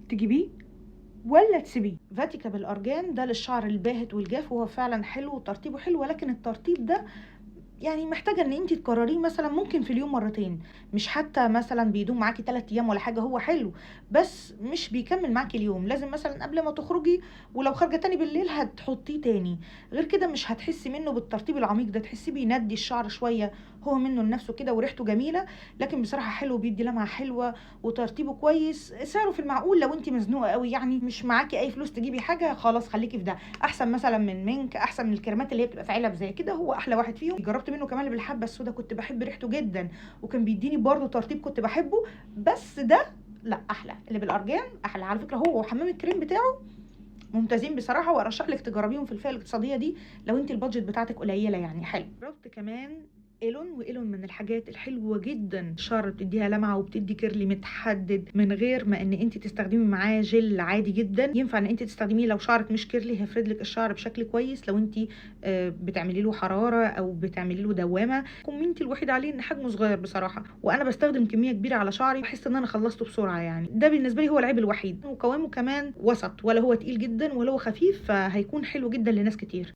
تجيبيه ولا تسيبيه. فاتيكا بالارجان ده للشعر الباهت والجاف، وهو فعلا حلو وترطيبه حلو، ولكن الترطيب ده يعني محتاجه ان انت تكرريه مثلا ممكن في اليوم مرتين، مش حتى مثلا بيدوم معاكي 3 ايام ولا حاجه. هو حلو بس مش بيكمل معاكي اليوم، لازم مثلا قبل ما تخرجي، ولو خارجه تاني بالليل هتحطيه تاني. غير كده مش هتحسي منه بالترطيب العميق ده، تحسي بيندي الشعر شويه هو منه لنفسه كده، وريحته جميله. لكن بصراحه حلو، بيدي لمعه حلوه وترطيبه كويس، سعره في المعقول. لو انت مزنوقه قوي يعني مش معاكي اي فلوس تجيبي حاجه، خلاص خليكي في ده احسن، مثلا من منك، احسن من الكريمات اللي هي بتبقى في علب زي كده. هو احلى واحد فيهم. جربت منه كمان اللي بالحبه السودا، كنت بحب ريحته جدا، وكان بيديني برضه ترطيب كنت بحبه. بس ده لا، احلى اللي بالارجان احلى على فكره. هو وحمام الكريم بتاعه ممتازين بصراحه، وارشح لك تجربيهم في الفئه الاقتصاديه دي لو انت البادجت بتاعتك قليله يعني. حلو. جربت كمان ايلون، وايلون من الحاجات الحلوه جدا، الشعر بتديها لمعه وبتدي كيرلي متحدد من غير ما ان انت تستخدمي معاه جل. عادي جدا ينفع ان انت تستخدميه لو شعرك مش كيرلي، هيفرد لك الشعر بشكل كويس. لو انت بتعملي له حراره او بتعملي له دوامه. كومنتي الوحيد عليه ان حجمه صغير بصراحه، وانا بستخدم كميه كبيره على شعري، بحس ان انا خلصته بسرعه يعني. ده بالنسبه لي هو العيب الوحيد. وقوامه كمان وسط، ولا هو تقيل جدا ولا هو خفيف، فهيكون حلو جدا لناس كتير.